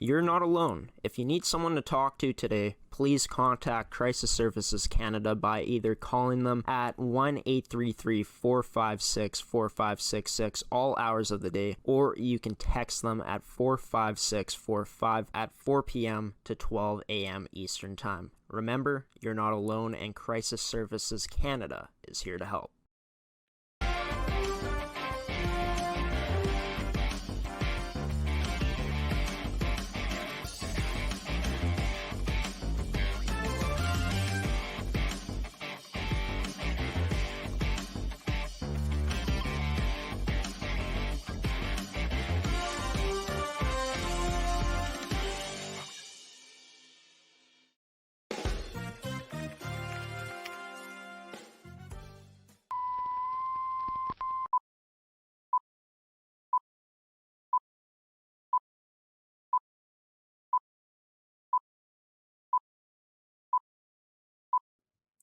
You're not alone. If you need someone to talk to today, please contact Crisis Services Canada by either calling them at 1-833-456-4566 all hours of the day, or you can text them at 45645 at 4 p.m. to 12 a.m. Eastern Time. Remember, you're not alone, and Crisis Services Canada is here to help.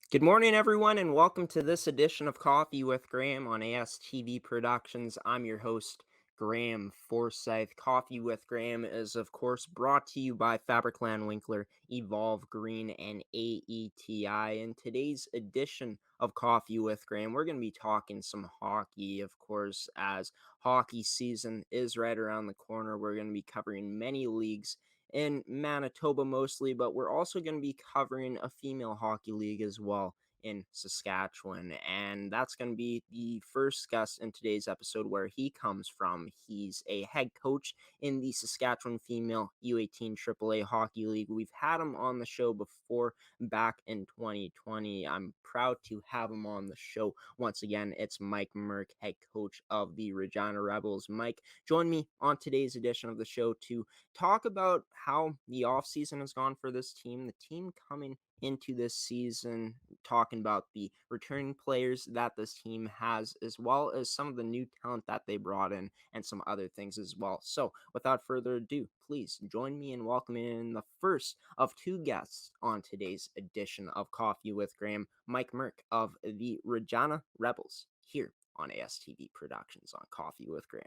Good morning, everyone, and welcome to this edition of Coffee with Graeme on AETi Productions. I'm your host, Graeme Forsyth. Coffee with Graeme is, of course, brought to you by Fabricland Winkler, Evolve Green, and AETi. In today's edition of Coffee with Graeme, we're going to be talking some hockey, of course, as hockey season is right around the corner. We're going to be covering many leagues in Manitoba mostly, but we're also going to be covering a female hockey league as well in Saskatchewan, and that's going to be the first guest in today's episode where he comes from. He's a head coach in the Saskatchewan Female U18 AAA Hockey League. We've had him on the show before back in 2020. I'm proud to have him on the show once again. It's Mike Merk, head coach of the Regina Rebels. Mike, join me on today's edition of the show to talk about how the offseason has gone for this team, the team coming into this season, talking about the returning players that this team has, as well as some of the new talent that they brought in and some other things as well. So without further ado, please join me in welcoming in the first of two guests on today's edition of Coffee with Graeme, Mike Merk of the Regina Rebels, here on AETi Productions on Coffee with Graeme.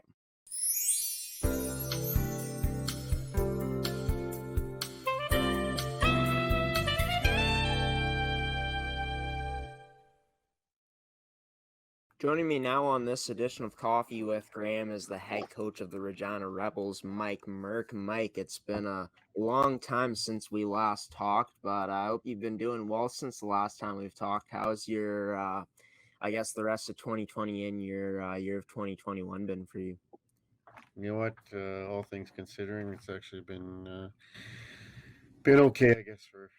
Joining me now on this edition of Coffee with Graeme is the head coach of the Regina Rebels, Mike Merk. Mike, it's been a long time since we last talked, but I hope you've been doing well since the last time we've talked. How's your, the rest of 2020 and your year of 2021 been for you? You know what? All things considering, it's actually been okay, I guess, for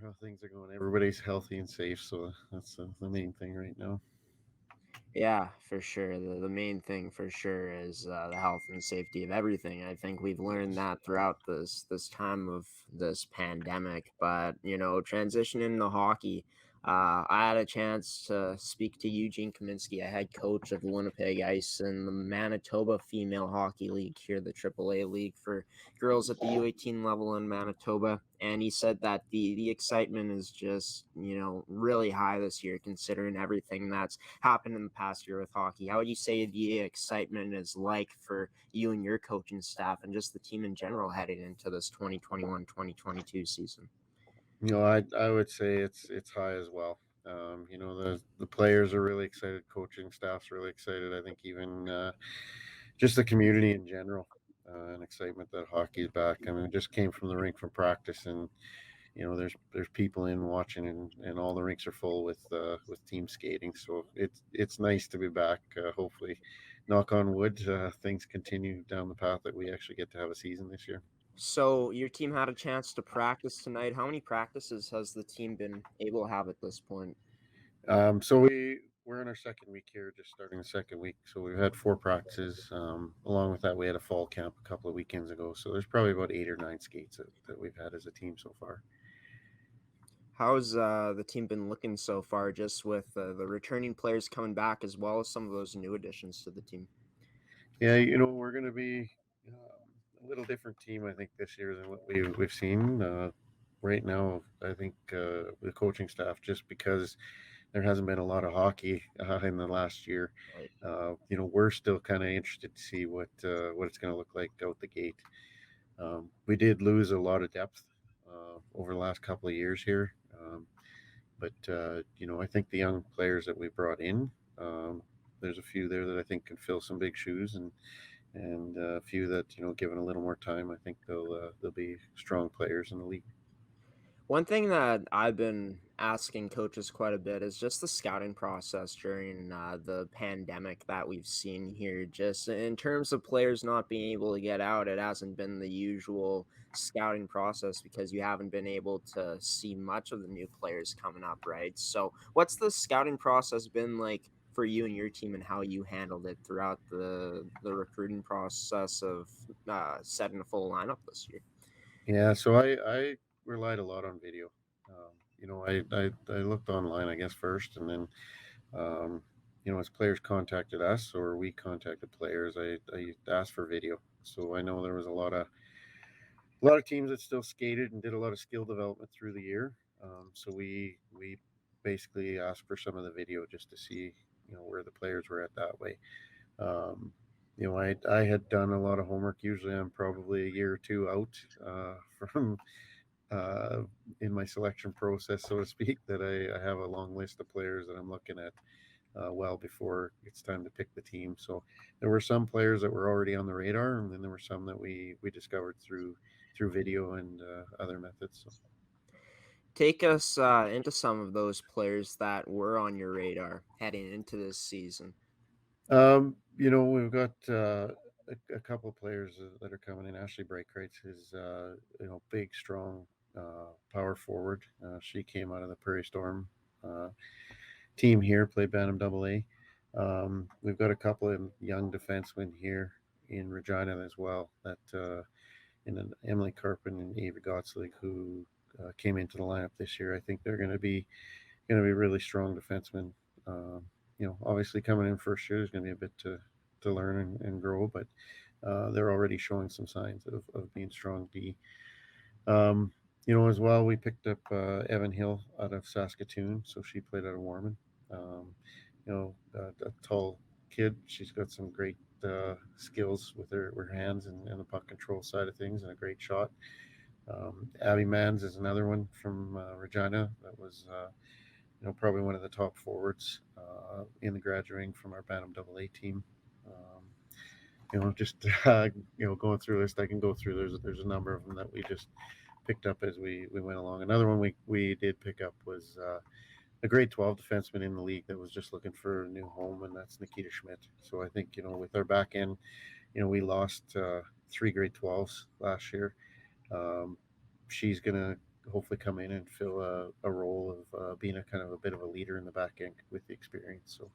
how things are going. Everybody's healthy and safe, so that's the main thing right now. Yeah, for sure. The main thing for sure is the health and safety of everything. I think we've learned that throughout this time of this pandemic. But, transitioning to hockey, I had a chance to speak to Eugene Kaminsky, a head coach of the Winnipeg Ice in the Manitoba Female Hockey League here, the AAA league for girls at the U18 level in Manitoba. And he said that the excitement is just, really high this year, considering everything that's happened in the past year with hockey. How would you say the excitement is like for you and your coaching staff and just the team in general heading into this 2021-2022 season? I would say it's high as well. The players are really excited, coaching staff's really excited. I think even just the community in general, and excitement that hockey is back. I mean, we just came from the rink from practice, and there's people in watching, and all the rinks are full with team skating. So it's nice to be back. Hopefully, knock on wood, things continue down the path that we actually get to have a season this year. So your team had a chance to practice tonight. How many practices has the team been able to have at this point? So we're in our second week here, just starting the second week. So we've had 4 practices. Along with that, we had a fall camp a couple of weekends ago. So there's probably about 8 or 9 skates that we've had as a team so far. How's the team been looking so far, just with the returning players coming back as well as some of those new additions to the team? Yeah, we're going to be a little different team, I think, this year than what we've seen. Right now, I think the coaching staff, just because there hasn't been a lot of hockey in the last year, Right. we're still kind of interested to see what it's going to look like out the gate. We did lose a lot of depth over the last couple of years here, but I think the young players that we brought in, there's a few there that I think can fill some big shoes, and a few that given a little more time, I think they'll be strong players in the league. One thing that I've been asking coaches quite a bit is just the scouting process during the pandemic that we've seen here. Just in terms of players not being able to get out, it hasn't been the usual scouting process because you haven't been able to see much of the new players coming up, right? So, what's the scouting process been like for you and your team, and how you handled it throughout the recruiting process of setting a full lineup this year? Yeah, so I relied a lot on video. I looked online, I guess, first, and then as players contacted us or we contacted players, I asked for video. So I know there was a lot of teams that still skated and did a lot of skill development through the year. So we basically asked for some of the video just to see where the players were at that way. Um, I had done a lot of homework. Usually, I'm probably a year or two out from uh, in my selection process, so to speak. That I have a long list of players that I'm looking at well before it's time to pick the team. So there were some players that were already on the radar, and then there were some that we discovered through video and other methods. So. Take us into some of those players that were on your radar heading into this season. We've got a couple of players that are coming in. Ashley Breakrights is big, strong power forward. She came out of the Prairie Storm uh, team here, played Bantam Double A. We've got a couple of young defensemen here in Regina as well. That in an Emily Carpin and Ava Gottslig who came into the lineup this year. I think they're going to be really strong defensemen. Obviously coming in first year, there's going to be a bit to learn and grow, but they're already showing some signs of being strong D. As well, we picked up Evan Hill out of Saskatchewan, so she played out of Warman. A tall kid. She's got some great skills with her hands and the puck control side of things, and a great shot. Abby Mans is another one from Regina that was probably one of the top forwards in the graduating from our Bantam Double A team. Just going through this, I can go through. There's a number of them that we just picked up as we went along. Another one we did pick up was a grade 12 defenseman in the league that was just looking for a new home, and that's Nikita Schmidt. So I think with our back end, we lost three grade 12s last year. She's gonna hopefully come in and fill a role of being a kind of a bit of a leader in the back end with the experience. So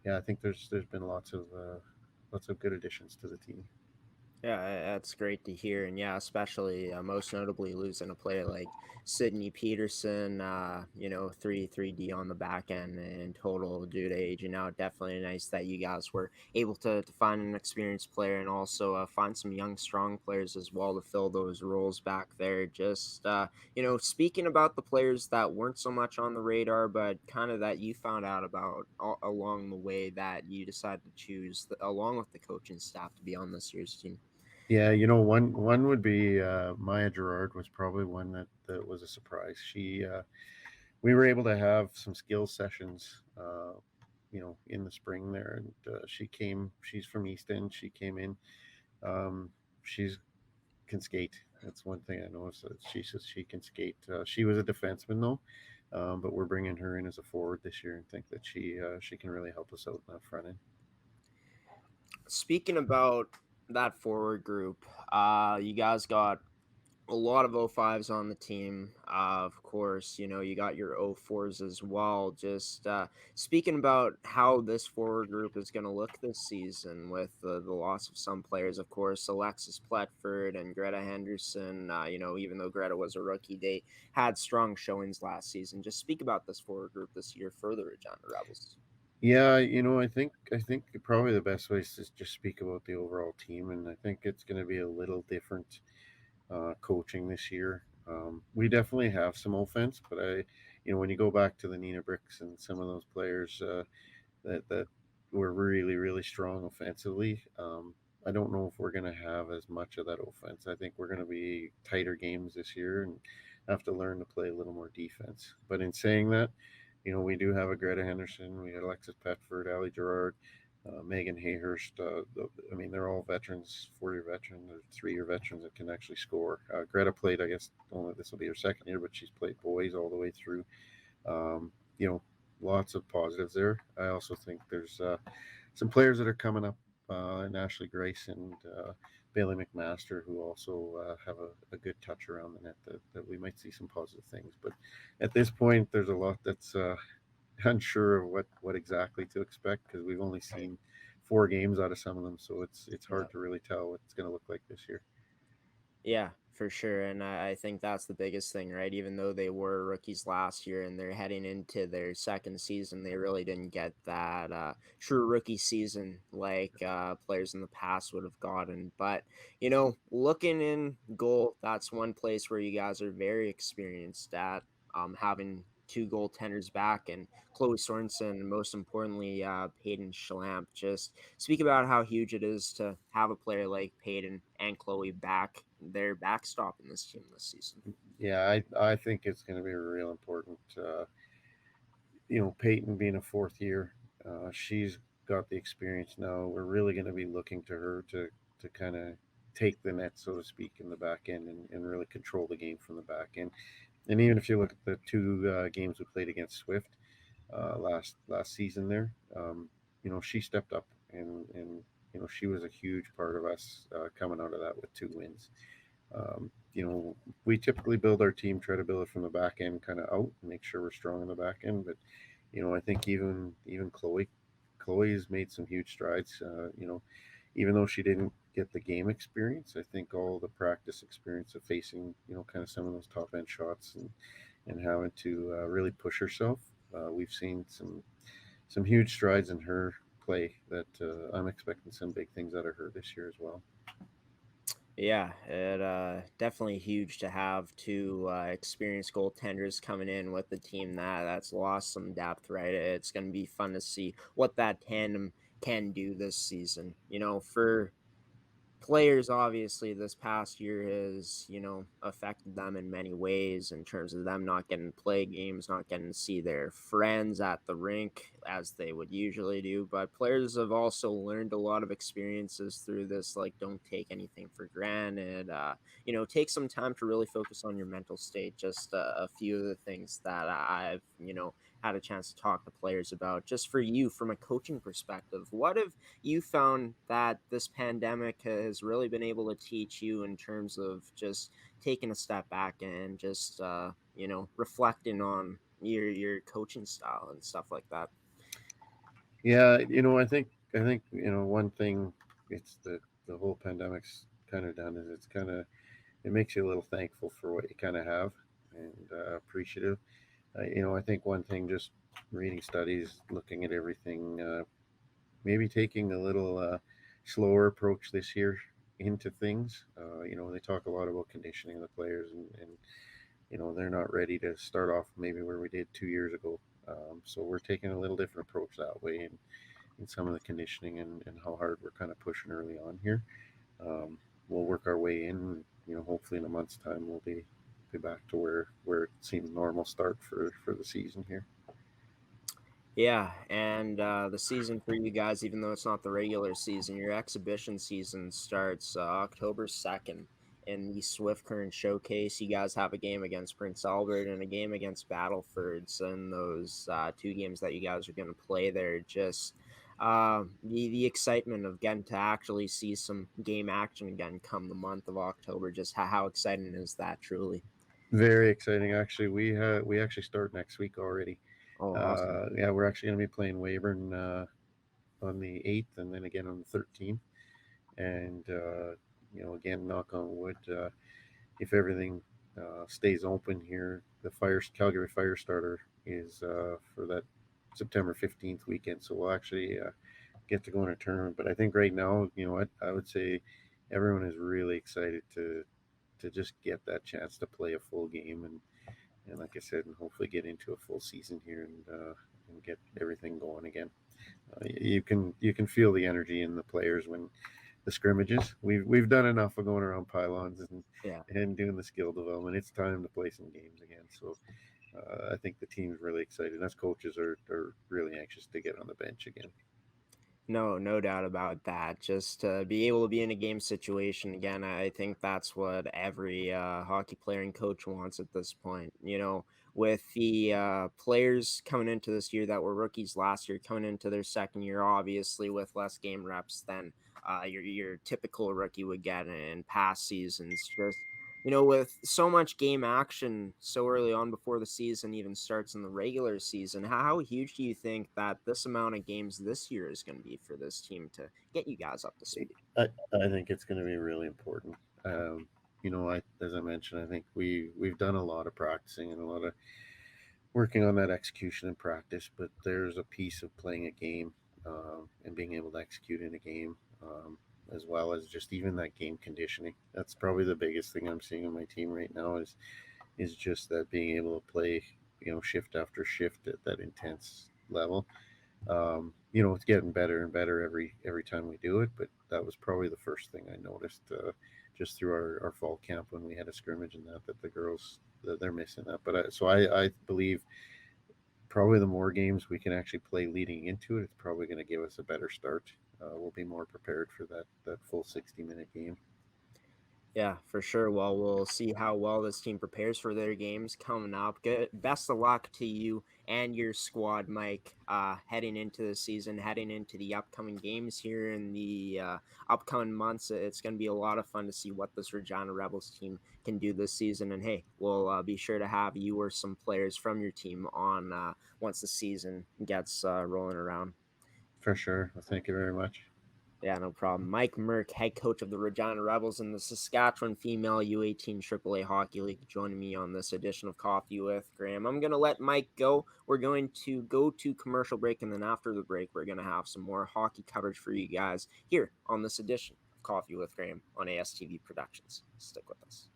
yeah, I think there's been lots of good additions to the team. Yeah, that's great to hear, and yeah, especially most notably losing a player like Sydney Peterson. 3D on the back end in total due to age, and now definitely nice that you guys were able to find an experienced player and also find some young, strong players as well to fill those roles back there. Just speaking about the players that weren't so much on the radar, but kind of that you found out about along the way that you decided to choose, along with the coaching staff, to be on this year's team. Yeah, one would be Maya Gerard was probably one that was a surprise. We were able to have some skills sessions, in the spring there, and she came. She's from East End. She came in. Um, she's can skate. That's one thing I know is that she says she can skate. She was a defenseman though, but we're bringing her in as a forward this year and think that she can really help us out in that front end. Speaking about that forward group, you guys got a lot of O5s on the team. Of course, you got your O4s as well. Just speaking about how this forward group is going to look this season with the loss of some players, of course, Alexis Pletford and Greta Henderson. Even though Greta was a rookie, they had strong showings last season. Just speak about this forward group this year for the Regina Rebels. Yeah, I think probably the best way is to just speak about the overall team, and I think it's going to be a little different coaching this year. We definitely have some offense, but when you go back to the Nina Bricks and some of those players that were really really strong offensively, I don't know if we're going to have as much of that offense. I think we're going to be tighter games this year and have to learn to play a little more defense. But in saying that, we do have a Greta Henderson, we got Alexis Petford, Ali Gerard, Megan Hayhurst. I mean, they're all veterans, 4-year veterans or 3-year veterans that can actually score. Greta played, I guess, only this will be her second year, but she's played boys all the way through. Um, you know, Lots of positives there. I also think there's some players that are coming up, and Ashley Grace and Bailey McMaster, who also have a good touch around the net that we might see some positive things. But at this point, there's a lot that's unsure of what exactly to expect because we've only Right. seen 4 games out of some of them, so it's Yeah. hard to really tell what it's going to look like this year. Yeah, for sure. And I think that's the biggest thing, right? Even though they were rookies last year and they're heading into their second season, they really didn't get that true rookie season like players in the past would have gotten. But, looking in goal, that's one place where you guys are very experienced at having two goaltenders back and Chloe Sorensen, and most importantly, Peyton Schlamp. Just speak about how huge it is to have a player like Peyton and Chloe back. Their backstop in this team this season. Yeah, I think it's going to be real important. Peyton being a 4th year, she's got the experience now. We're really going to be looking to her to kind of take the net, so to speak, in the back end and really control the game from the back end. And even if you look at the 2 games we played against Swift last season, there, she stepped up and she was a huge part of us coming out of that with 2 wins. Um, we typically build our team, try to build it from the back end, kind of out, and make sure we're strong in the back end. But I think even Chloe's made some huge strides. Even though she didn't get the game experience, I think all the practice experience of facing kind of some of those top end shots and having to really push herself, we've seen some huge strides in her play that I'm expecting some big things out of her this year as well. Yeah, it definitely huge to have two experienced goaltenders coming in with the team that's lost some depth, right? It's going to be fun to see what that tandem can do this season. For players, obviously this past year has affected them in many ways in terms of them not getting to play games, not getting to see their friends at the rink as they would usually do. But players have also learned a lot of experiences through this, like don't take anything for granted. Take some time to really focus on your mental state. Just a few of the things that I've had a chance to talk to players about. Just for you, from a coaching perspective, what have you found that this pandemic has really been able to teach you in terms of just taking a step back and just reflecting on your coaching style and stuff like that? Yeah, I think one thing it's the whole pandemic's kind of done is it makes you a little thankful for what you kind of have and appreciative. I think one thing, just reading studies, looking at everything, maybe taking a little slower approach this year into things. They talk a lot about conditioning the players, and they're not ready to start off maybe where we did 2 years ago. So we're taking a little different approach that way, and in some of the conditioning and how hard we're kind of pushing early on here. Um, we'll work our way in. Hopefully in a month's time we'll be back to where it seems normal start for the season here. Yeah, and the season for you guys, even though it's not the regular season, your exhibition season starts October 2nd in the Swift Current Showcase. You guys have a game against Prince Albert and a game against Battlefords, and those 2 games that you guys are going to play there. Just the excitement of getting to actually see some game action again come the month of October. Just how exciting is that, truly? Very exciting, actually. We actually start next week already. Oh, awesome. Yeah, we're actually going to be playing Weyburn on the 8th and then again on the 13th. And, again, knock on wood, if everything stays open here, the Calgary Firestarter is for that September 15th weekend. So we'll actually get to go in a tournament. But I think right now, I would say everyone is really excited to just get that chance to play a full game and like I said, and hopefully get into a full season here and get everything going again. You can feel the energy in the players the scrimmages. We've done enough of going around pylons Yeah. and doing the skill development. It's time to play some games again. So I think the team's really excited. Us coaches are really anxious to get on the bench again. No doubt about that. Just to be able to be in a game situation again, I think that's what every hockey player and coach wants at this point. With the players coming into this year that were rookies last year, coming into their second year, obviously with less game reps than your typical rookie would get in past seasons. Just with so much game action so early on before the season even starts in the regular season, how huge do you think that this amount of games this year is going to be for this team to get you guys up to speed? I think it's going to be really important. As I mentioned, I think we've done a lot of practicing and a lot of working on that execution and practice, but there's a piece of playing a game and being able to execute in a game, as well as just even that game conditioning. That's probably the biggest thing I'm seeing on my team right now is just that being able to play, shift after shift at that intense level. It's getting better and better every time we do it. But that was probably the first thing I noticed just through our fall camp when we had a scrimmage and that the girls they're missing that. But I believe probably the more games we can actually play leading into it, it's probably going to give us a better start. We'll be more prepared for that full 60-minute game. Yeah, for sure. Well, we'll see how well this team prepares for their games coming up. Good, best of luck to you and your squad, Mike, heading into the season, heading into the upcoming games here in the upcoming months. It's going to be a lot of fun to see what this Regina Rebels team can do this season. And hey, we'll be sure to have you or some players from your team on once the season gets rolling around. For sure. Well, thank you very much. Yeah, no problem. Mike Merk, head coach of the Regina Rebels in the Saskatchewan Female U18 AAA Hockey League, joining me on this edition of Coffee with Graeme. I'm going to let Mike go. We're going to go to commercial break, and then after the break, we're going to have some more hockey coverage for you guys here on this edition of Coffee with Graeme on ASTV Productions. Stick with us.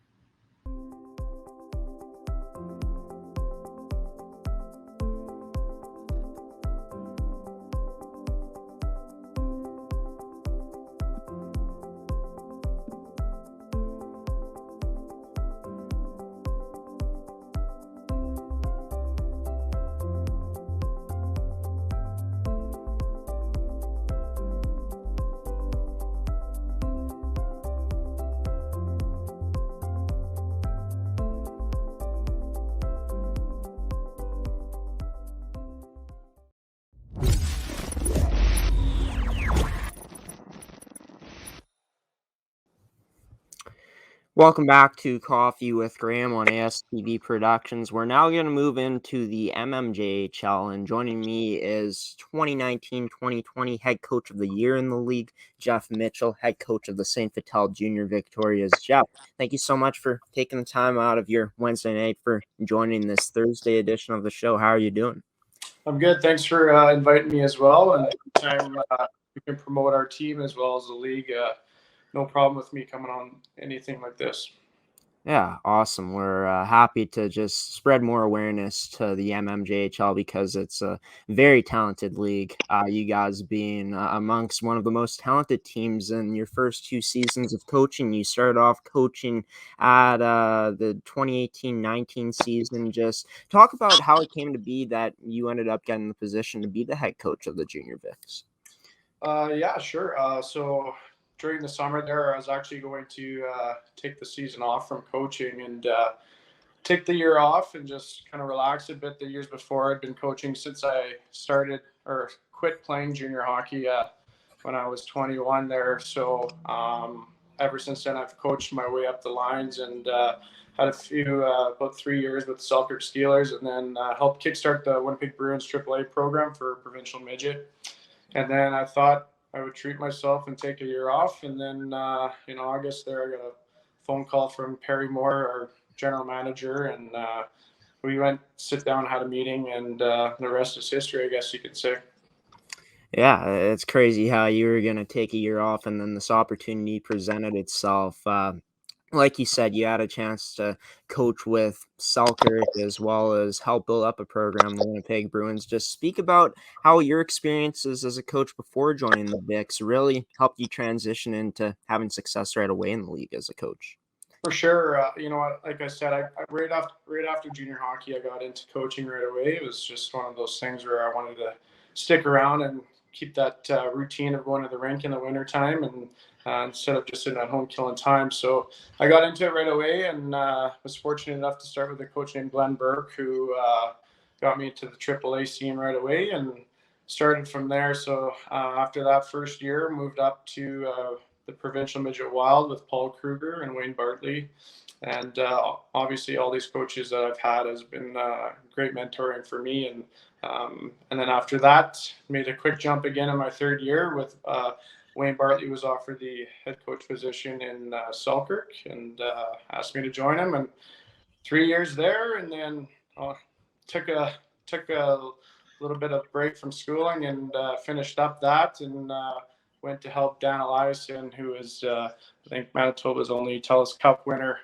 Welcome back to Coffee with Graeme on ASTV Productions. We're now going to move into the MMJHL, and joining me is 2019-2020 head coach of the year in the league, Jeff Mitchell, head coach of the St. Vital Junior Victorias. Jeff, thank you so much for taking the time out of your Wednesday night for joining this Thursday edition of the show. How are you doing? I'm good. Thanks for inviting me as well. And anytime we can promote our team as well as the league, no problem with me coming on anything like this. Yeah, awesome. We're happy to just spread more awareness to the MMJHL because it's a very talented league. You guys being amongst one of the most talented teams in your first 2 seasons of coaching. You started off coaching at the 2018-19 season. Just talk about how it came to be that you ended up getting the position to be the head coach of the Junior Vics. Yeah, sure. So during the summer there, I was actually going to take the season off from coaching and take the year off and just kind of relax a bit. The years before, I'd been coaching since I started or quit playing junior hockey when I was 21 there. So ever since then, I've coached my way up the lines and had a few, about 3 years with the Selkirk Steelers, and then helped kickstart the Winnipeg Bruins AAA program for provincial midget. And then I thought I would treat myself and take a year off. And then in August there, I got a phone call from Perry Moore, our general manager, and we went sit down, had a meeting, and the rest is history, I guess you could say. Yeah, it's crazy how you were going to take a year off and then this opportunity presented itself. like you said, you had a chance to coach with Selkirk as well as help build up a program, the Winnipeg Bruins. Just speak about how your experiences as a coach before joining the Vicks really helped you transition into having success right away in the league as a coach. For sure. Like I said, right after junior hockey, I got into coaching right away. It was just one of those things where I wanted to stick around and keep that routine of going to the rink in the wintertime and instead of just sitting at home killing time. So I got into it right away and was fortunate enough to start with a coach named Glenn Burke, who got me into the AAA scene right away and started from there. So after that first year, moved up to the provincial midget wild with Paul Kruger and Wayne Bartley. And obviously, all these coaches that I've had has been great mentoring for me. And then after that, made a quick jump again in my third year with Wayne Bartley was offered the head coach position in Selkirk and asked me to join him. And 3 years there, and then took a little bit of break from schooling and finished up that and went to help Dan Eliason, who is I think Manitoba's only TELUS Cup winner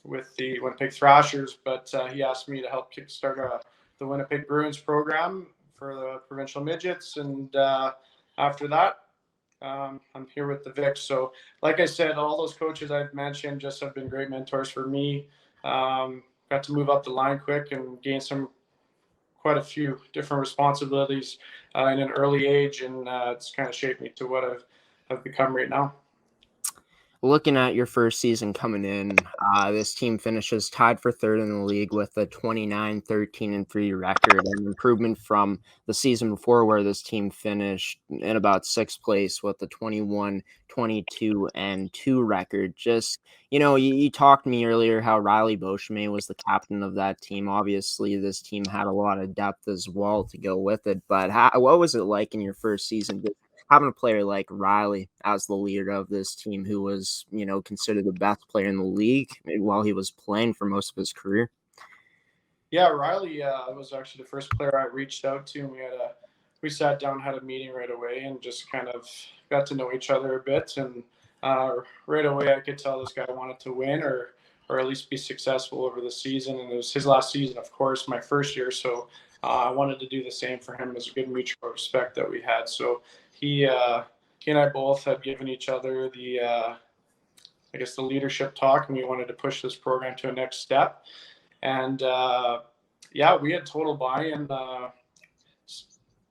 with the Winnipeg Thrashers. But he asked me to help kickstart the Winnipeg Bruins program for the provincial midgets, and after that. I'm here with the Vic. So, like I said, all those coaches I've mentioned just have been great mentors for me. Got to move up the line quick and gain quite a few different responsibilities in an early age, and it's kind of shaped me to what I've become right now. Looking at your first season coming in, this team finishes tied for third in the league with a 29-13-3 record, an improvement from the season before where this team finished in about sixth place with a 21-22-2 record. Just, you talked to me earlier how Riley Beauchemin was the captain of that team. Obviously, this team had a lot of depth as well to go with it, but what was it like in your first season? Having a player like Riley as the leader of this team, who was, considered the best player in the league while he was playing for most of his career. Yeah, Riley was actually the first player I reached out to, and we sat down, had a meeting right away, and just kind of got to know each other a bit. And right away, I could tell this guy wanted to win or at least be successful over the season. And it was his last season, of course, my first year. So I wanted to do the same for him. It was a good mutual respect that we had. So he and I both had given each other the leadership talk, and we wanted to push this program to a next step. And we had total buy-in.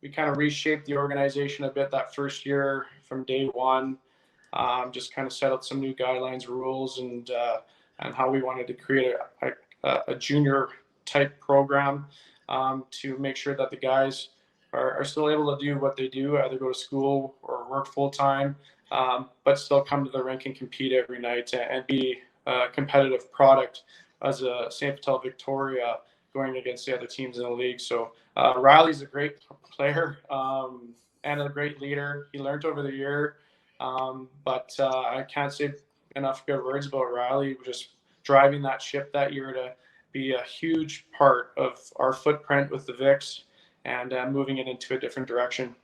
We kind of reshaped the organization a bit that first year from day one. Just kind of set out some new guidelines, rules, and how we wanted to create a junior type program to make sure that the guys are still able to do what they do, either go to school or work full time, but still come to the rink and compete every night and be a competitive product as a St. Patel Victoria going against the other teams in the league. So Riley's a great player and a great leader. He learned over the year, but I can't say enough good words about Riley. Just driving that ship that year to be a huge part of our footprint with the Vicks and moving it into a different direction.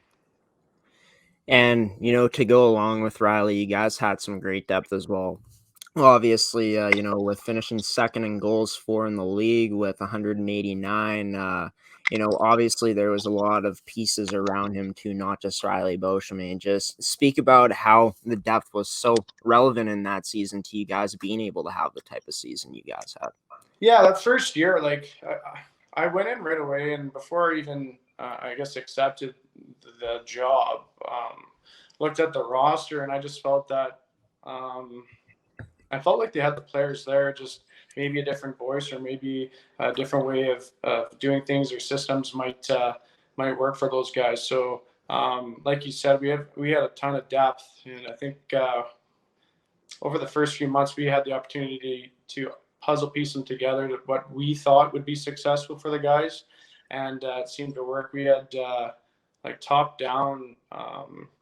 And, to go along with Riley, you guys had some great depth as well. Well, obviously, with finishing second in goals for in the league with 189, obviously there was a lot of pieces around him too, not just Riley Beauchemin. Just speak about how the depth was so relevant in that season to you guys being able to have the type of season you guys had. Yeah, that first year, I went in right away, and before I even, accepted the job, looked at the roster, and I just felt that I felt like they had the players there, just maybe a different voice or maybe a different way of doing things or systems might work for those guys. So, like you said, we had a ton of depth, and I think over the first few months we had the opportunity to puzzle piece them together to what we thought would be successful for the guys, and it seemed to work. We had top down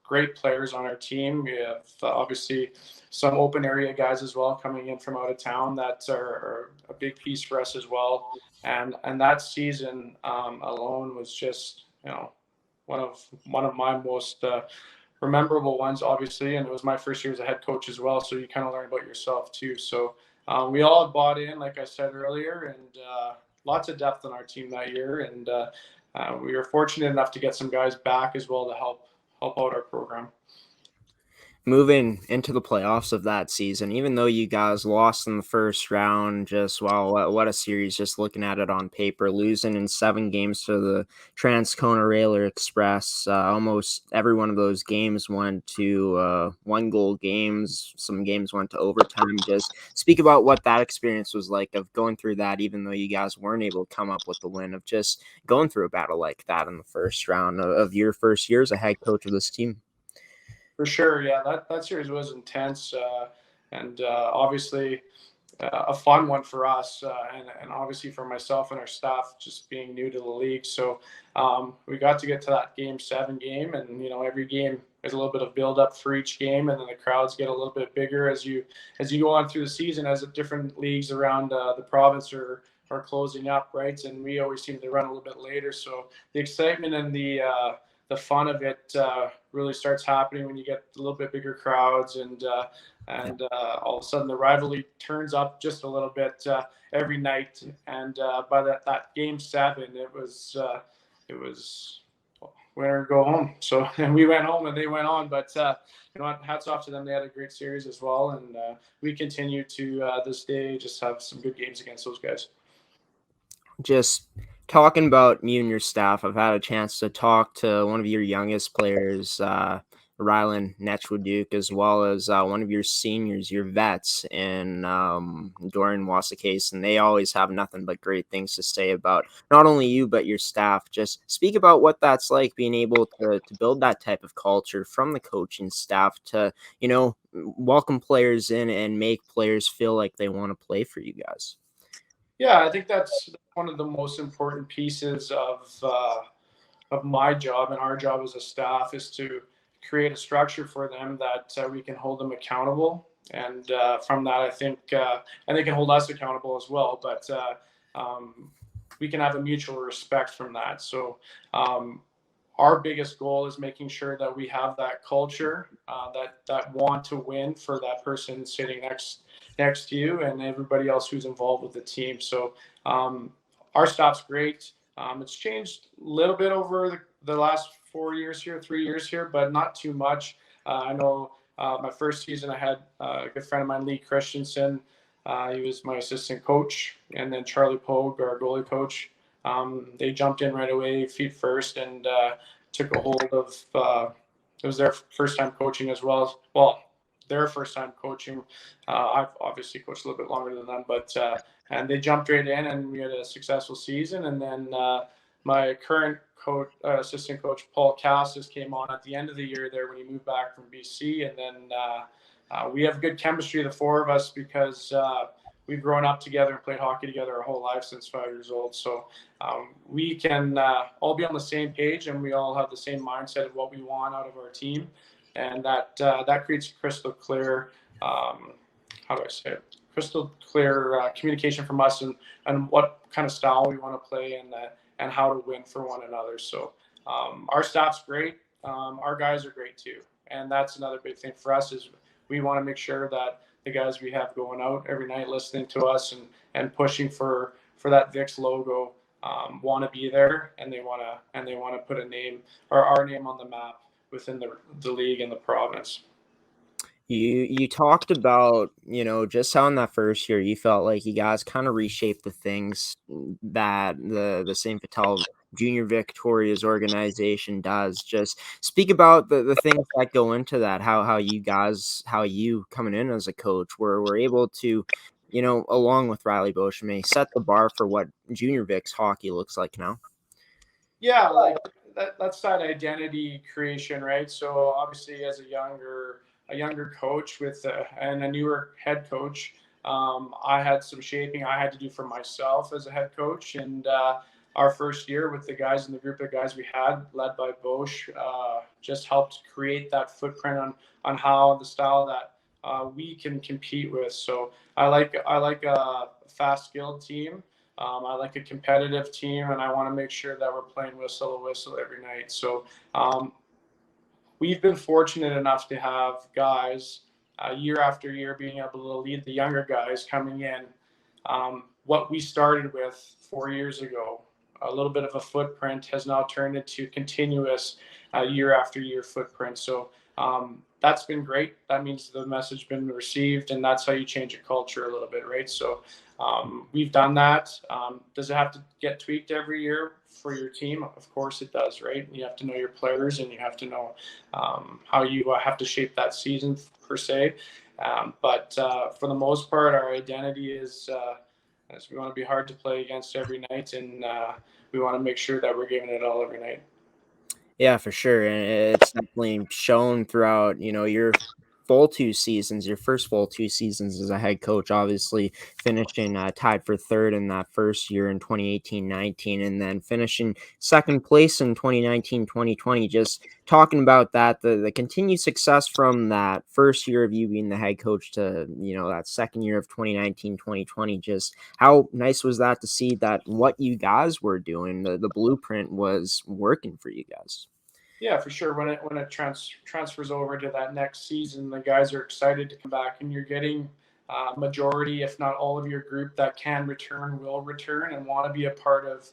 great players on our team. We have obviously some open area guys as well coming in from out of town that are a big piece for us as well. And that season alone was just one of my most memorable ones, obviously, and it was my first year as a head coach as well. So you kind of learn about yourself too. So we all had bought in, like I said earlier, and lots of depth on our team that year. And we were fortunate enough to get some guys back as well to help out our program. Moving into the playoffs of that season, even though you guys lost in the first round, just wow, what a series! Just looking at it on paper, losing in 7 games to the Transcona Railer Express. Almost every one of those games went to 1-goal games. Some games went to overtime. Just speak about what that experience was like of going through that, even though you guys weren't able to come up with the win, of just going through a battle like that in the first round of your first year as a head coach of this team. For sure, yeah, that series was intense, and obviously a fun one for us, and obviously for myself and our staff, just being new to the league. So we got to get to that Game 7 game, and every game is a little bit of build up for each game, and then the crowds get a little bit bigger as you go on through the season, as different leagues around the province are closing up, right? And we always seem to run a little bit later, so the excitement and the fun of it really starts happening when you get a little bit bigger crowds, and all of a sudden the rivalry turns up just a little bit every night. And by that Game 7, it was winner go home. So and we went home and they went on, but hats off to them. They had a great series as well, and we continue to this day just have some good games against those guys. Just talking about you and your staff, I've had a chance to talk to one of your youngest players, Rylan Netchwood-Duke, as well as one of your seniors, your vets, and Dorian Wasakase, and they always have nothing but great things to say about not only you, but your staff. Just speak about what that's like, being able to build that type of culture from the coaching staff to, welcome players in and make players feel like they want to play for you guys. Yeah, I think that's one of the most important pieces of my job and our job as a staff, is to create a structure for them that we can hold them accountable. And from that, I think, and they can hold us accountable as well. But we can have a mutual respect from that. So our biggest goal is making sure that we have that culture, that want to win for that person sitting next to you and everybody else who's involved with the team. So our staff's great. It's changed a little bit over the last 3 years here, but not too much. I know my first season I had a good friend of mine, Lee Christensen. He was my assistant coach, and then Charlie Pogue, our goalie coach. They jumped in right away, feet first, and took a hold of. It was their first time coaching as well. Well, their first time coaching. I've obviously coached a little bit longer than them, but and they jumped right in, and we had a successful season. And then my current coach, assistant coach, Paul Cassis, came on at the end of the year there when he moved back from BC. And then we have good chemistry, the four of us, because we've grown up together and played hockey together our whole life since 5 years old. So we can all be on the same page, and we all have the same mindset of what we want out of our team. And that creates crystal clear, crystal clear communication from us, and what kind of style we want to play, and how to win for one another. So our staff's great. Our guys are great too. And that's another big thing for us, is we want to make sure that the guys we have going out every night listening to us and pushing for that VIX logo want to be there, and they want to put a name, or our name, on the map within the league and the province. You talked about, just how in that first year you felt like you guys kind of reshaped the things that the St. Vital Junior Victoria's organization does. Just speak about the things that go into that, how you coming in as a coach were able to, along with Riley Beauchemin, set the bar for what Junior Vic's hockey looks like now. Yeah, like that's that identity creation, right? So obviously, as a younger coach and a newer head coach, I had some shaping I had to do for myself as a head coach. And our first year with the guys in the group of guys we had, led by Bosch, just helped create that footprint on how the style that we can compete with. So I like a fast, skilled team. I like a competitive team, and I want to make sure that we're playing whistle to whistle every night. So we've been fortunate enough to have guys year after year being able to lead the younger guys coming in. What we started with 4 years ago, a little bit of a footprint, has now turned into continuous year after year footprint. So that's been great. That means the message has been received, and that's how you change a culture a little bit, right? So we've done that. Does it have to get tweaked every year for your team? Of course it does, right? You have to know your players, and you have to know how you have to shape that season per se. But for the most part, our identity is we want to be hard to play against every night, and we want to make sure that we're giving it all every night. Yeah, for sure. And it's definitely shown throughout, your your first full 2 seasons as a head coach, obviously finishing tied for third in that first year in 2018-19, and then finishing second place in 2019-2020. Just talking about that, the continued success from that first year of you being the head coach to, that second year of 2019-2020, just how nice was that to see that what you guys were doing, the blueprint was working for you guys? Yeah, for sure. When it transfers over to that next season, the guys are excited to come back, and you're getting majority, if not all of your group that can return, will return, and want to be a part of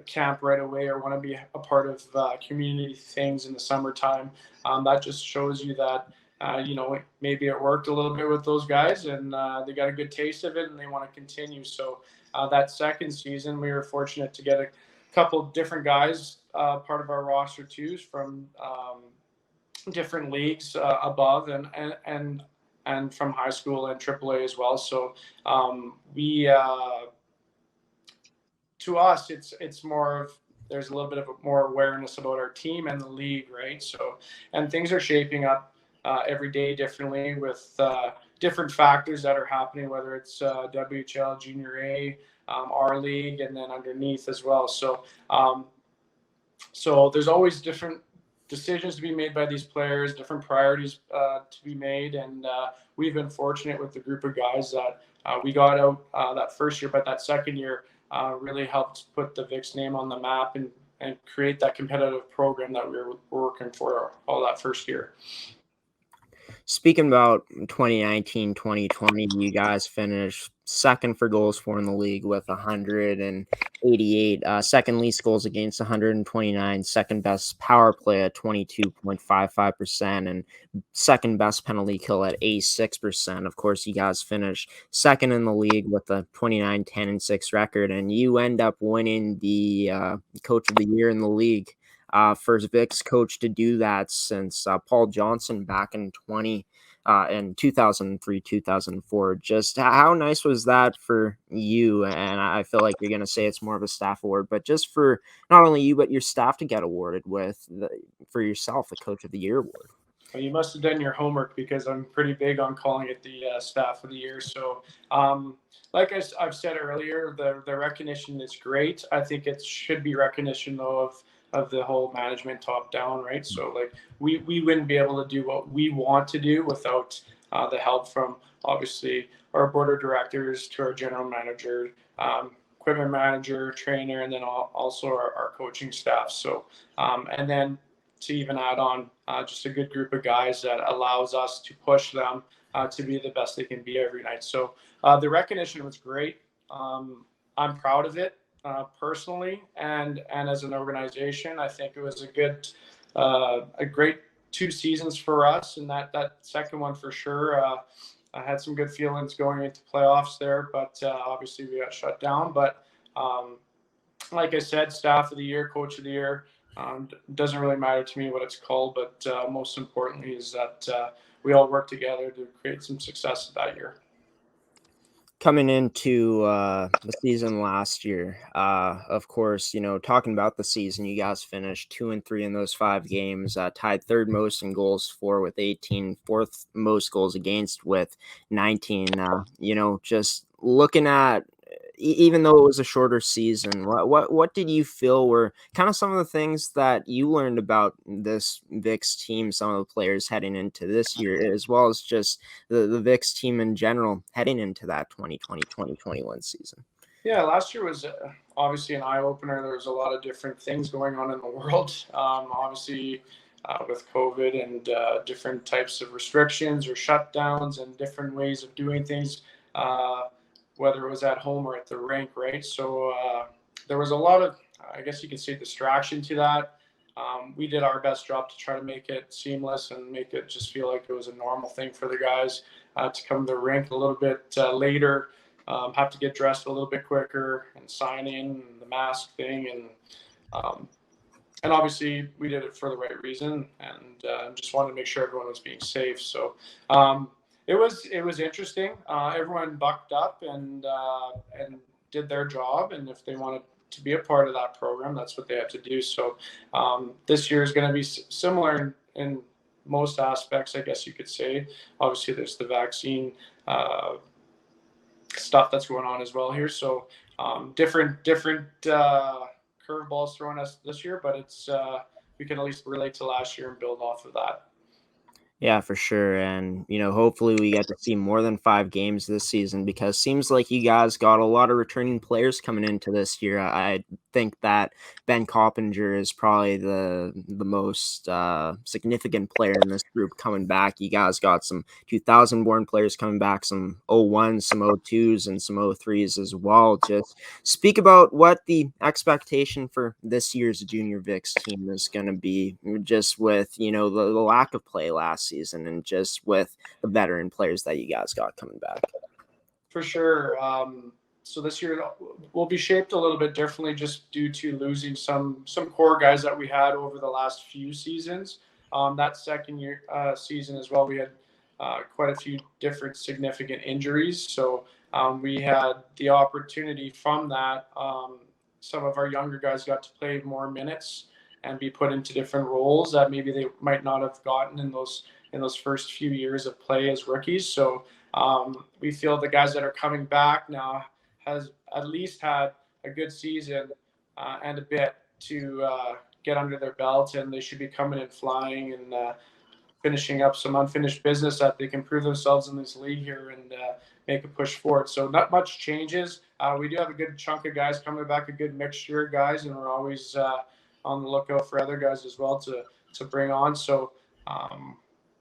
camp right away, or want to be a part of community things in the summertime. That just shows you that maybe it worked a little bit with those guys, and they got a good taste of it, and they want to continue. So that second season, we were fortunate to get a couple different guys part of our roster too, from different leagues above and from high school and AAA as well. So we to us, it's more of, there's a little bit of more awareness about our team and the league, right? So, and things are shaping up every day differently with different factors that are happening, whether it's WHL, Junior A, our league, and then underneath as well. So there's always different decisions to be made by these players, different priorities to be made. And we've been fortunate with the group of guys that we got out that first year, but that second year really helped put the VIX name on the map and create that competitive program that we were working for all that first year. Speaking about 2019-2020, you guys finished second for goals for in the league with 188, second least goals against 129, second best power play at 22.55%, and second best penalty kill at 86%. Of course, you guys finished second in the league with a 29-10-6 record, and you end up winning the Coach of the Year in the league. First VIX coach to do that since Paul Johnson back in 2003, 2004. Just how nice was that for you? And I feel like you're going to say it's more of a staff award, but just for not only you, but your staff to get awarded for yourself, the Coach of the Year award. Well, you must have done your homework, because I'm pretty big on calling it the Staff of the Year. So like I've said earlier, the recognition is great. I think it should be recognition, though, of the whole management top down, right? So like we wouldn't be able to do what we want to do without the help from obviously our board of directors to our general manager, equipment manager, trainer, and then also our coaching staff. So and then to even add on just a good group of guys that allows us to push them to be the best they can be every night. So the recognition was great. I'm proud of it. Personally and as an organization, I think it was a great 2 seasons for us, and that second one for sure. I had some good feelings going into playoffs there, but obviously we got shut down. But like I said, Staff of the Year, Coach of the Year, doesn't really matter to me what it's called, but most importantly is that we all work together to create some success that year. Coming into the season last year, of course, talking about the season, you guys finished 2-3 in those 5 games, tied third most in goals for with 18, fourth most goals against with 19. Just looking at, even though it was a shorter season, what did you feel were kind of some of the things that you learned about this VIX team, some of the players heading into this year, as well as just the VIX team in general heading into that 2020-2021 season? Yeah, last year was obviously an eye-opener. There was a lot of different things going on in the world. Obviously, with COVID and different types of restrictions or shutdowns and different ways of doing things, whether it was at home or at the rink, right? So there was a lot of, I guess you could say, distraction to that. We did our best job to try to make it seamless and make it just feel like it was a normal thing for the guys to come to the rink a little bit later, have to get dressed a little bit quicker and sign in, and the mask thing. And obviously we did it for the right reason, and just wanted to make sure everyone was being safe. So it was interesting. Everyone bucked up and did their job, and if they wanted to be a part of that program, that's what they had to do. So this year is going to be similar in most aspects, I guess you could say. Obviously, there's the vaccine stuff that's going on as well here. So different curveballs thrown us this year, but it's we can at least relate to last year and build off of that. Yeah, for sure. And, hopefully we get to see more than 5 games this season, because it seems like you guys got a lot of returning players coming into this year. I think that Ben Coppinger is probably the most significant player in this group coming back. You guys got some 2000 born players coming back, some 01s, some 02s, and some 03s as well. Just speak about what the expectation for this year's Junior Vics team is going to be, just with, the lack of play last season and just with the veteran players that you guys got coming back. For sure. So this year will be shaped a little bit differently, just due to losing some core guys that we had over the last few seasons. That second year season as well, we had quite a few different significant injuries. So we had the opportunity from that. Some of our younger guys got to play more minutes and be put into different roles that maybe they might not have gotten in those first few years of play as rookies. So we feel the guys that are coming back now has at least had a good season and a bit to get under their belt, and they should be coming and flying and finishing up some unfinished business that they can prove themselves in this league here and make a push forward. So not much changes. We do have a good chunk of guys coming back, a good mixture of guys, and we're always on the lookout for other guys as well to bring on. So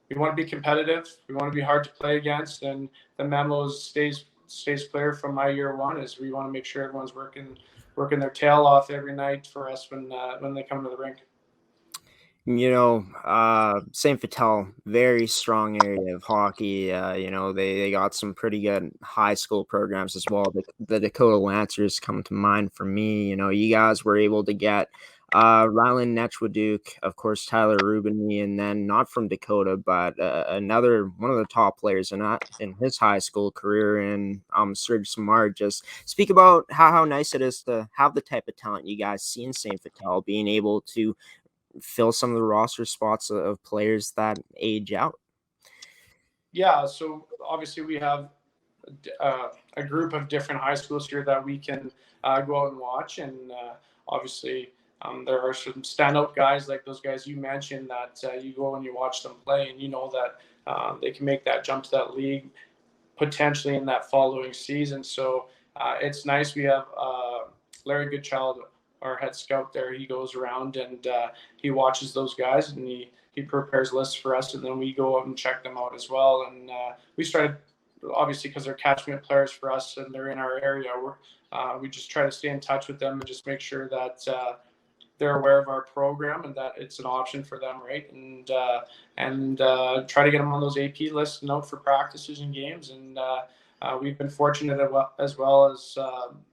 we want to be competitive. We want to be hard to play against, and the memos stays clear from my year one is we want to make sure everyone's working their tail off every night for us when they come to the rink. St. Vital, very strong area of hockey. They got some pretty good high school programs as well. The Dakota Lancers come to mind for me. You guys were able to get Ryland Netchwaduke, of course, Tyler Rubiny, and then not from Dakota, but another one of the top players in his high school career, and Serge Samard. Just speak about how nice it is to have the type of talent you guys see in St. Vital, being able to fill some of the roster spots of players that age out. Yeah, so obviously we have a group of different high schools here that we can go out and watch, and obviously there are some standout guys like those guys you mentioned that you go and you watch them play, and you know that they can make that jump to that league potentially in that following season. So it's nice. We have Larry Goodchild, our head scout there. He goes around and he watches those guys, and he prepares lists for us, and then we go out and check them out as well. And we started, obviously, because they're catchment players for us and they're in our area, we just try to stay in touch with them and just make sure that they're aware of our program and that it's an option for them, right? And try to get them on those AP lists and out for practices and games. And we've been fortunate as well as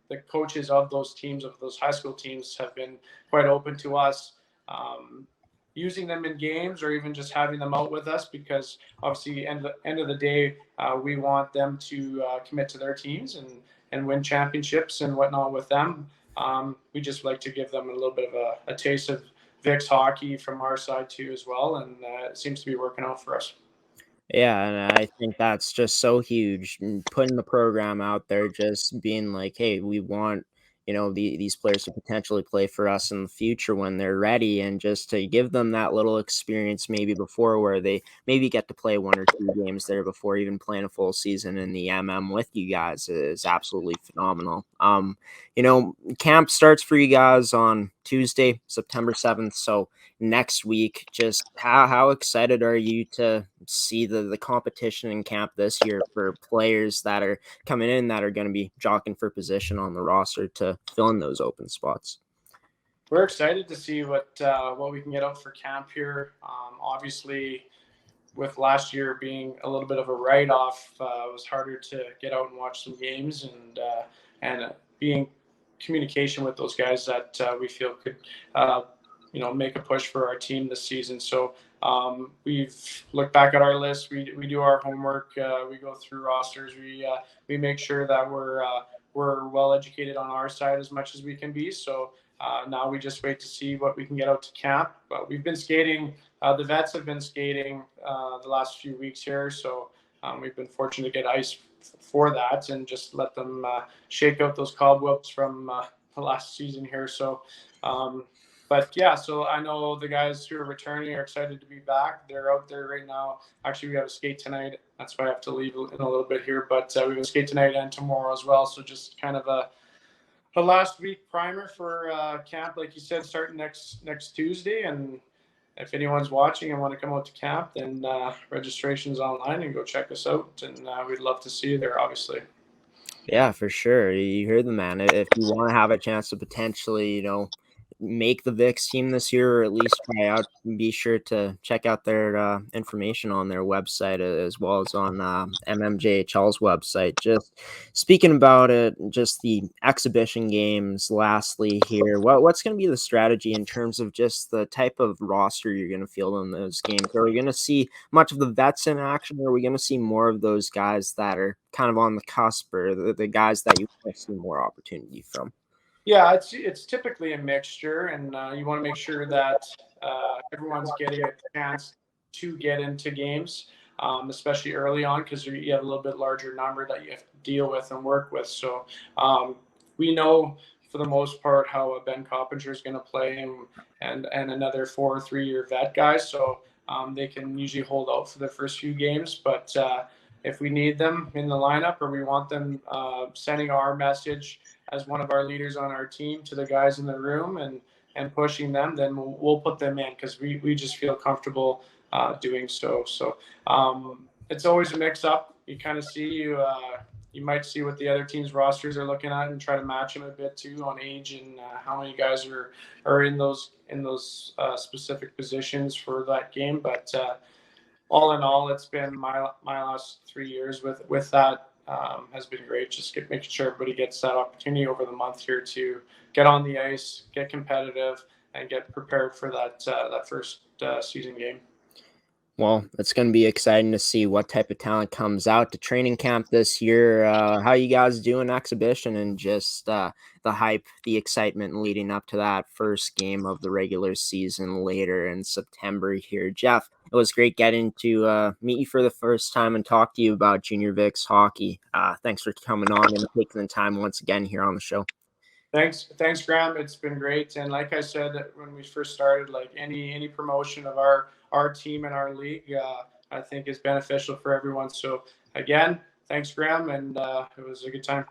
the coaches of those teams, of those high school teams, have been quite open to us using them in games or even just having them out with us, because obviously end of the day, we want them to commit to their teams and win championships and whatnot with them. We just like to give them a little bit of a taste of Vic's hockey from our side too as well, and it seems to be working out for us. Yeah, and I think that's just so huge, putting the program out there, just being like, hey, we want, these players to potentially play for us in the future when they're ready, and just to give them that little experience maybe before, where they maybe get to play 1 or 2 games there before even playing a full season in the with you guys is absolutely phenomenal. Camp starts for you guys on Tuesday, September 7th. So next week, just how excited are you to see the competition in camp this year for players that are coming in that are going to be jockeying for position on the roster to fill in those open spots? We're excited to see what we can get out for camp here. Obviously, with last year being a little bit of a write-off, it was harder to get out and watch some games and being communication with those guys that we feel could make a push for our team this season. So we've looked back at our list. We do our homework. We go through rosters. We make sure that we're well educated on our side as much as we can be. So now we just wait to see what we can get out to camp. But we've been skating. The vets have been skating the last few weeks here. So we've been fortunate to get ice for that and just let them shake out those cobwebs from the last season here. So, but yeah, so I know the guys who are returning are excited to be back. They're out there right now. Actually, we have a skate tonight. That's why I have to leave in a little bit here. But we have a skate tonight and tomorrow as well. So just kind of a last week primer for camp, like you said, starting next Tuesday. And if anyone's watching and want to come out to camp, then registration's online and go check us out. And we'd love to see you there, obviously. Yeah, for sure. You heard the man. If you want to have a chance to potentially, make the VIX team this year, or at least try out, be sure to check out their information on their website as well as on MMJHL's website. Just speaking about it, just the exhibition games lastly here, what's going to be the strategy in terms of just the type of roster you're going to field in those games? Are we going to see much of the vets in action, or are we going to see more of those guys that are kind of on the cusp, or the guys that you want to see more opportunity from? Yeah, it's typically a mixture, and you want to make sure that everyone's getting a chance to get into games, especially early on, because you have a little bit larger number that you have to deal with and work with. So we know for the most part how Ben Coppinger is going to play, and another 4 or 3-year vet guys. So they can usually hold out for the first few games, but if we need them in the lineup or we want them sending our message as one of our leaders on our team to the guys in the room and pushing them, then we'll put them in because we just feel comfortable doing so. So it's always a mix up. You kind of see you might see what the other team's rosters are looking at and try to match them a bit too on age and how many guys are in those specific positions for that game. But all in all, it's been my last 3 years with that. Has been great. Just making sure everybody gets that opportunity over the month here to get on the ice, get competitive, and get prepared for that first season game. Well, it's going to be exciting to see what type of talent comes out to training camp this year. How you guys doing exhibition and just the hype, the excitement leading up to that first game of the regular season later in September here. Jeff, it was great getting to meet you for the first time and talk to you about Junior VIX hockey. Thanks for coming on and taking the time once again here on the show. Thanks, Graeme. It's been great. And like I said, when we first started, like any promotion of our team and our league, I think is beneficial for everyone. So again, thanks, Graeme, and it was a good time.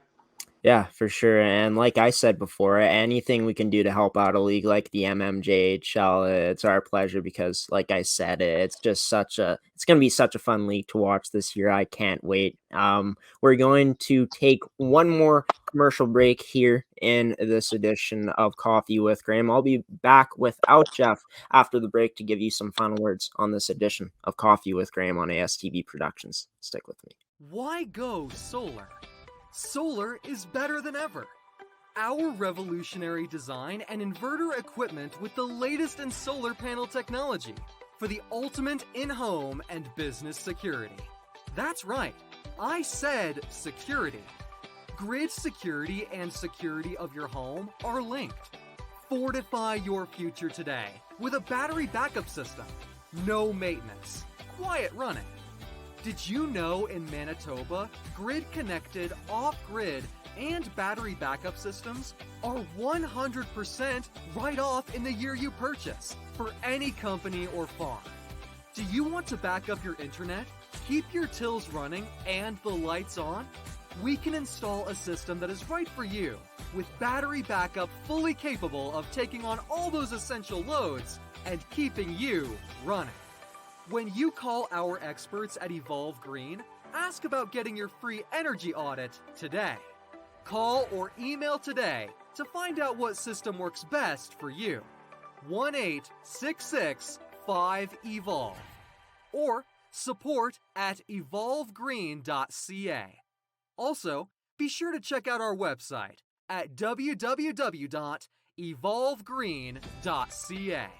Yeah, for sure. And like I said before, anything we can do to help out a league like the MMJHL, it's our pleasure because, like I said, it's going to be such a fun league to watch this year. I can't wait. We're going to take one more commercial break here in this edition of Coffee with Graeme. I'll be back without Jeff after the break to give you some final words on this edition of Coffee with Graeme on ASTV Productions. Stick with me. Why go solar? Solar is better than ever. Our revolutionary design and inverter equipment with the latest in solar panel technology for the ultimate in-home and business security. That's right, I said security. Grid security and security of your home are linked. Fortify your future today with a battery backup system. No maintenance, quiet running. Did you know in Manitoba, grid-connected, off-grid, and battery backup systems are 100% right off in the year you purchase for any company or farm? Do you want to back up your internet, keep your tills running, and the lights on? We can install a system that is right for you with battery backup fully capable of taking on all those essential loads and keeping you running. When you call our experts at Evolve Green, ask about getting your free energy audit today. Call or email today to find out what system works best for you. 1-866-5EVOLVE or support@evolvegreen.ca. Also, be sure to check out our website at www.evolvegreen.ca.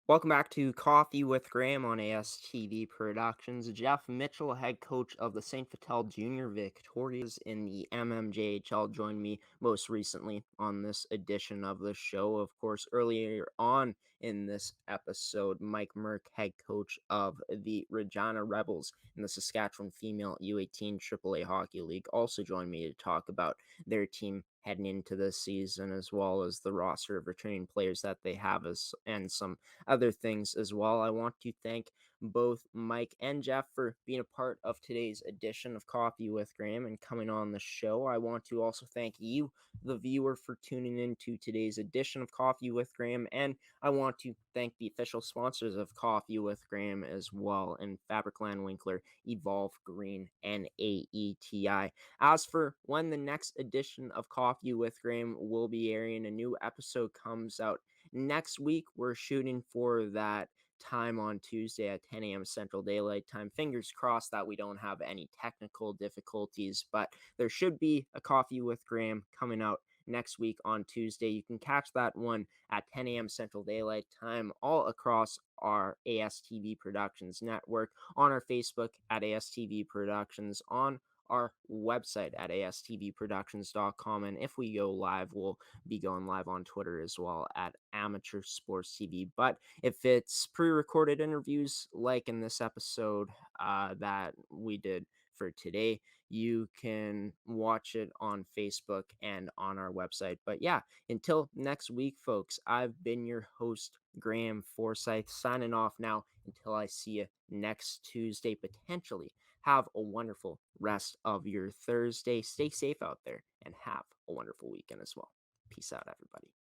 Welcome back to Coffee with Graeme on ASTV Productions. Jeff Mitchell, head coach of the St. Vital Junior Victorias in the MMJHL, joined me most recently on this edition of the show. Of course, earlier on in this episode, Mike Merk, head coach of the Regina Rebels in the Saskatchewan Female U18 AAA Hockey League, also joined me to talk about their team heading into this season, as well as the roster of returning players that they have, and some other things as well. I want to thank both Mike and Jeff for being a part of today's edition of Coffee with Graeme and coming on the show. I want to also thank you, the viewer, for tuning in to today's edition of Coffee with Graeme, and I want to thank the official sponsors of Coffee with Graeme as well, and Fabricland Winkler, Evolve Green, and AETi. As for when the next edition of Coffee with Graeme will be airing, a new episode comes out next week. We're shooting for that time on Tuesday at 10 a.m. Central Daylight Time. Fingers crossed that we don't have any technical difficulties, but there should be a Coffee with Graeme coming out next week on Tuesday. You can catch that one at 10 a.m. Central Daylight Time all across our ASTV Productions network, on our Facebook at ASTV Productions, on our website at astvproductions.com, and if we go live, we'll be going live on Twitter as well at Amateur Sports TV. But if it's pre-recorded interviews like in this episode that we did for today, you can watch it on Facebook and on our website. But yeah, until next week, folks, I've been your host, Graeme Forsyth, signing off now until I see you next Tuesday, potentially. Have a wonderful rest of your Thursday. Stay safe out there and have a wonderful weekend as well. Peace out, everybody.